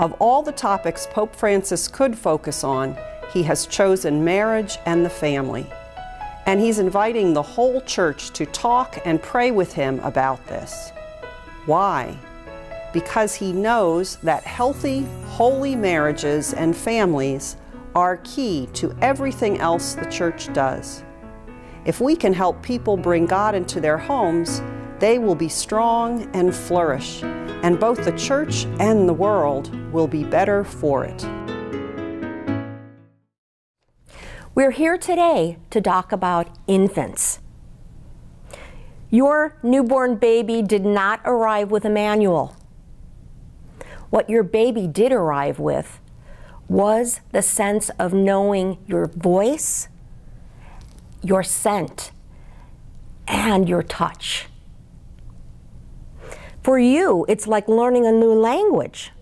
Of all the topics Pope Francis could focus on, he has chosen marriage and the family. And he's inviting the whole church to talk and pray with him about this. Why? Because he knows that healthy, holy marriages and families are key to everything else the church does. If we can help people bring God into their homes, they will be strong and flourish, and both the church and the world will be better for it. We're here today to talk about infants. Your newborn baby did not arrive with a manual. What your baby did arrive with was the sense of knowing your voice, your scent, and your touch. For you, it's like learning a new language.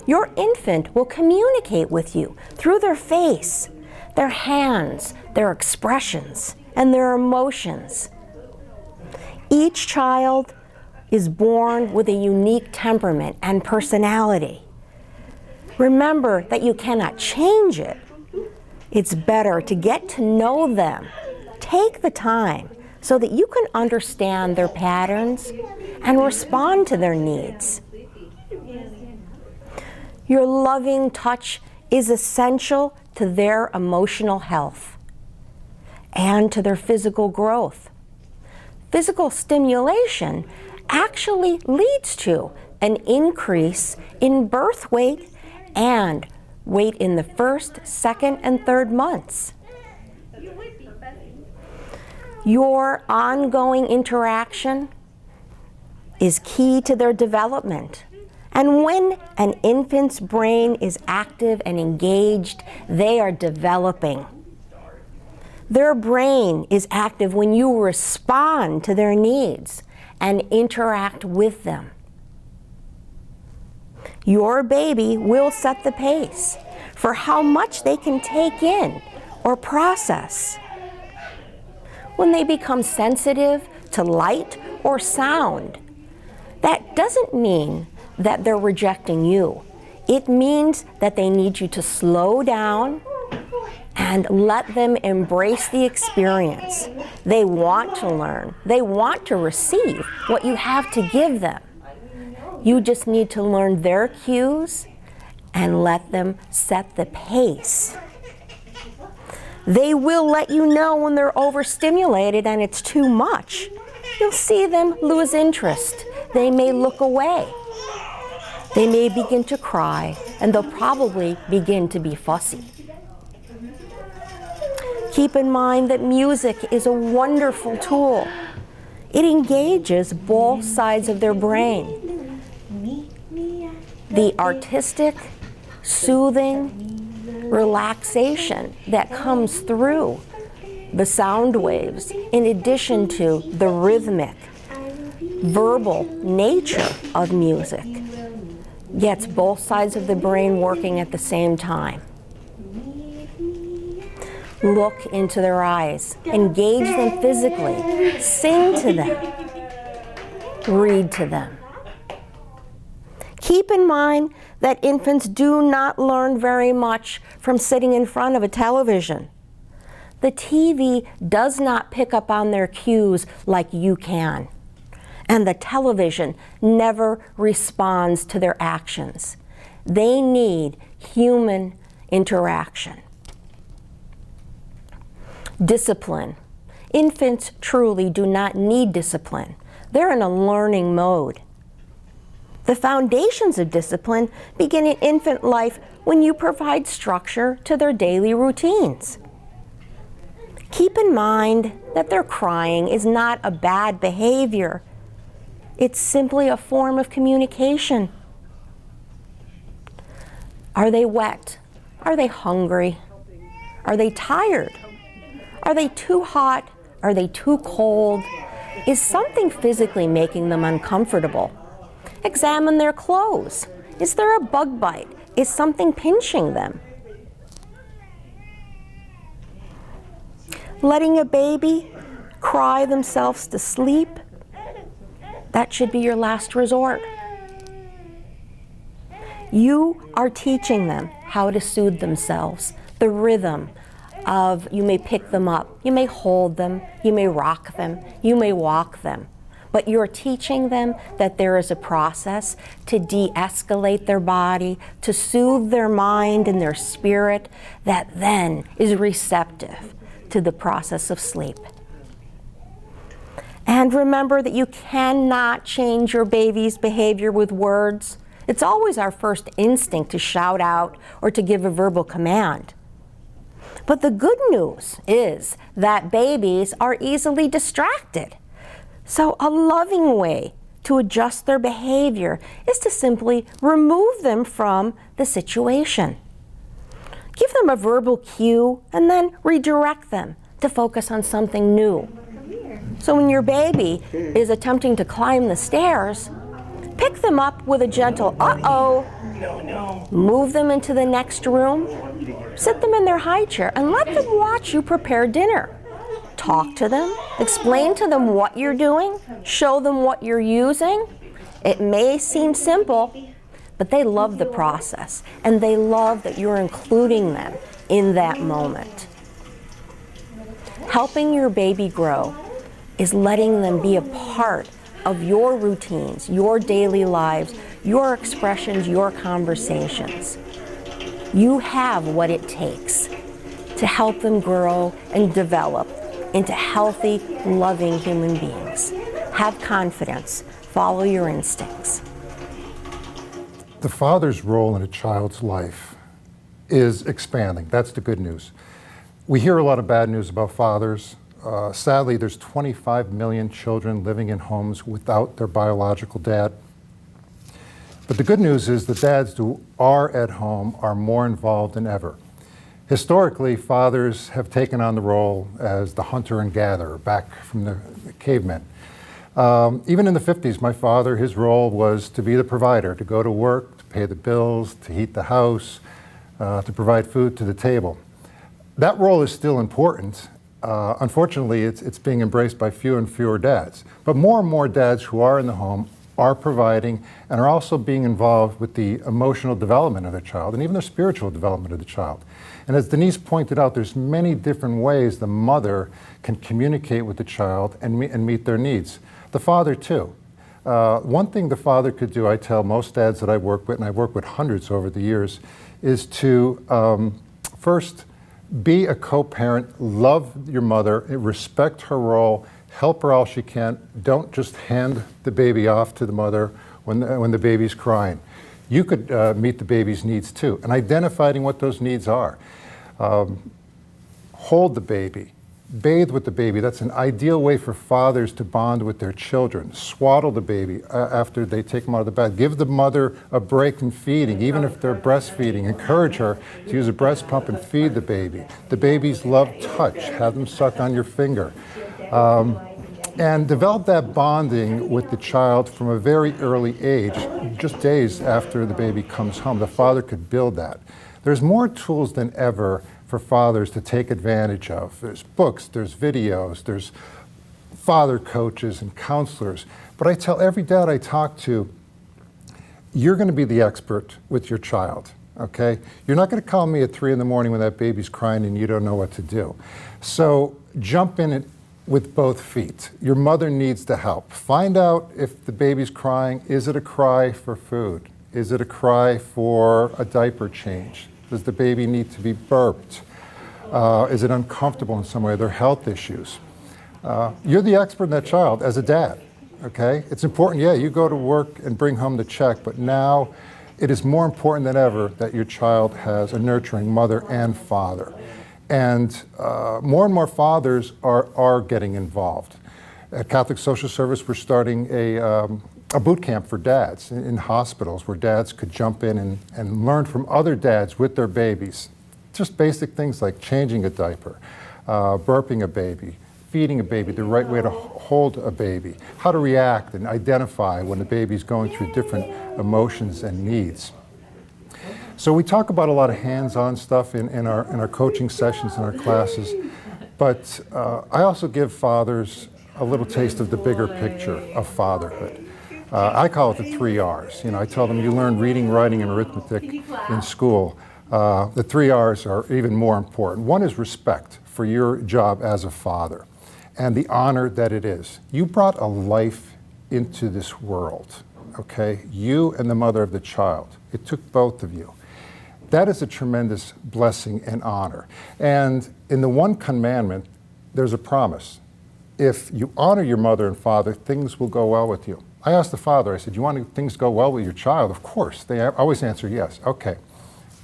Your infant will communicate with you through their face, their hands, their expressions, and their emotions. Each child is born with a unique temperament and personality. Remember that you cannot change it. It's better to get to know them. Take the time so that you can understand their patterns and respond to their needs. Your loving touch is essential to their emotional health and to their physical growth. Physical stimulation actually leads to an increase in birth weight and weight in the first, second, and third months. Your ongoing interaction is key to their development. And when an infant's brain is active and engaged, they are developing. Their brain is active when you respond to their needs and interact with them. Your baby will set the pace for how much they can take in or process. When they become sensitive to light or sound, that doesn't mean that they're rejecting you. It means that they need you to slow down and let them embrace the experience. They want to learn. They want to receive what you have to give them. You just need to learn their cues and let them set the pace. They will let you know when they're overstimulated and it's too much. You'll see them lose interest. They may look away. They may begin to cry, and they'll probably begin to be fussy. Keep in mind that music is a wonderful tool. It engages both sides of their brain. The artistic, soothing relaxation that comes through the sound waves, in addition to the rhythmic, verbal nature of music, gets both sides of the brain working at the same time. Look into their eyes, engage them physically, sing to them, read to them. Keep in mind that infants do not learn very much from sitting in front of a television. The TV does not pick up on their cues like you can. And the television never responds to their actions. They need human interaction. Discipline. Infants truly do not need discipline. They're in a learning mode. The foundations of discipline begin in infant life when you provide structure to their daily routines. Keep in mind that their crying is not a bad behavior. It's simply a form of communication. Are they wet? Are they hungry? Are they tired? Are they too hot? Are they too cold? Is something physically making them uncomfortable? Examine their clothes. Is there a bug bite? Is something pinching them? Letting a baby cry themselves to sleep, that should be your last resort. You are teaching them how to soothe themselves, the rhythm of, you may pick them up, you may hold them, you may rock them, you may walk them. But you're teaching them that there is a process to de-escalate their body, to soothe their mind and their spirit that then is receptive to the process of sleep. And remember that you cannot change your baby's behavior with words. It's always our first instinct to shout out or to give a verbal command. But the good news is that babies are easily distracted. So a loving way to adjust their behavior is to simply remove them from the situation. Give them a verbal cue and then redirect them to focus on something new. So when your baby is attempting to climb the stairs, pick them up with a gentle uh-oh, move them into the next room, sit them in their high chair, and let them watch you prepare dinner. Talk to them, explain to them what you're doing, show them what you're using. It may seem simple, but they love the process, and they love that you're including them in that moment. Helping your baby grow is letting them be a part of your routines, your daily lives, your expressions, your conversations. You have what it takes to help them grow and develop into healthy, loving human beings. Have confidence, follow your instincts. The father's role in a child's life is expanding. That's the good news. We hear a lot of bad news about fathers. Sadly, there's 25 million children living in homes without their biological dad. But the good news is the dads who are at home are more involved than ever. Historically, fathers have taken on the role as the hunter and gatherer back from the cavemen. Even in the 50s, my father, his role was to be the provider, to go to work, to pay the bills, to heat the house, to provide food to the table. That role is still important. Unfortunately, it's being embraced by fewer and fewer dads. But more and more dads who are in the home are providing and are also being involved with the emotional development of the child and even the spiritual development of the child. And as Denise pointed out, there's many different ways the mother can communicate with the child and meet their needs. The father too. One thing the father could do, I tell most dads that I work with, and I've worked with hundreds over the years, is to first be a co-parent, love your mother, respect her role, help her all she can. Don't just hand the baby off to the mother when the baby's crying. You could meet the baby's needs too, and identifying what those needs are. Hold the baby, bathe with the baby. That's an ideal way for fathers to bond with their children. Swaddle the baby after they take them out of the bath. Give the mother a break in feeding, even if they're breastfeeding. Encourage her to use a breast pump and feed the baby. The babies love touch. Have them suck on your finger. And develop that bonding with the child from a very early age, just days after the baby comes home. The father could build that. There's more tools than ever for fathers to take advantage of. There's books, there's videos, there's father coaches and counselors. But I tell every dad I talk to, you're going to be the expert with your child, okay? You're not going to call me at 3 in the morning when that baby's crying and you don't know what to do. So jump in it with both feet. Your mother needs to help. Find out if the baby's crying. Is it a cry for food? Is it a cry for a diaper change? Does the baby need to be burped? Is it uncomfortable in some way? Are there health issues? You're the expert in that child as a dad, okay? It's important, yeah, you go to work and bring home the check, but now it is more important than ever that your child has a nurturing mother and father. And more and more fathers are getting involved. At Catholic Social Service, we're starting a boot camp for dads in hospitals where dads could jump in and learn from other dads with their babies. Just basic things like changing a diaper, burping a baby, feeding a baby, the right way to hold a baby, how to react and identify when the baby's going through different emotions and needs. So we talk about a lot of hands-on stuff in our coaching sessions and our classes, but I also give fathers a little taste of the bigger picture of fatherhood. I call it the 3 R's. You know, I tell them you learn reading, writing, and arithmetic in school. The 3 R's are even more important. One is respect for your job as a father and the honor that it is. You brought a life into this world, okay? You and the mother of the child. It took both of you. That is a tremendous blessing and honor. And in the one commandment, there's a promise. If you honor your mother and father, things will go well with you. I asked the father, I said, you want things to go well with your child? Of course. They always answer yes. Okay.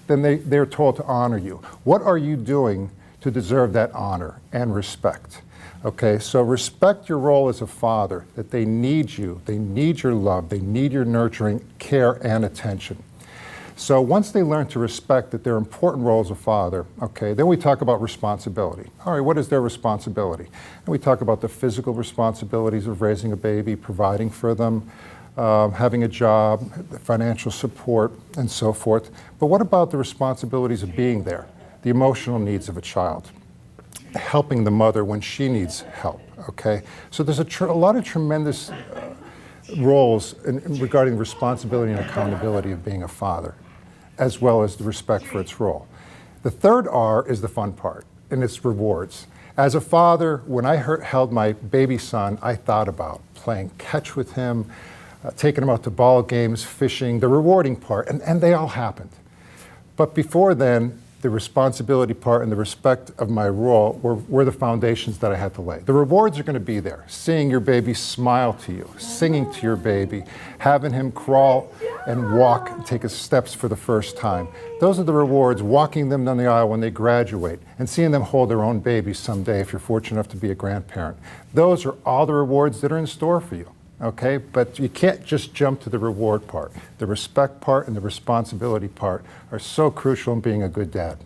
Then they're told to honor you. What are you doing to deserve that honor and respect? Okay, so respect your role as a father, that they need you, they need your love, they need your nurturing care and attention. So once they learn to respect that they're important roles as a father, okay, then we talk about responsibility. All right, what is their responsibility? And we talk about the physical responsibilities of raising a baby, providing for them, having a job, financial support, and so forth. But what about the responsibilities of being there? The emotional needs of a child, helping the mother when she needs help, okay? So there's a lot of tremendous roles regarding responsibility and accountability of being a father, as well as the respect for its role. The third R is the fun part, and it's rewards. As a father, when I held my baby son, I thought about playing catch with him, taking him out to ball games, fishing, the rewarding part, and they all happened. But before then, the responsibility part and the respect of my role were the foundations that I had to lay. The rewards are going to be there. Seeing your baby smile to you, singing to your baby, having him crawl and walk and take his steps for the first time. Those are the rewards, walking them down the aisle when they graduate and seeing them hold their own babies someday if you're fortunate enough to be a grandparent. Those are all the rewards that are in store for you. Okay, but you can't just jump to the reward part. The respect part and the responsibility part are so crucial in being a good dad.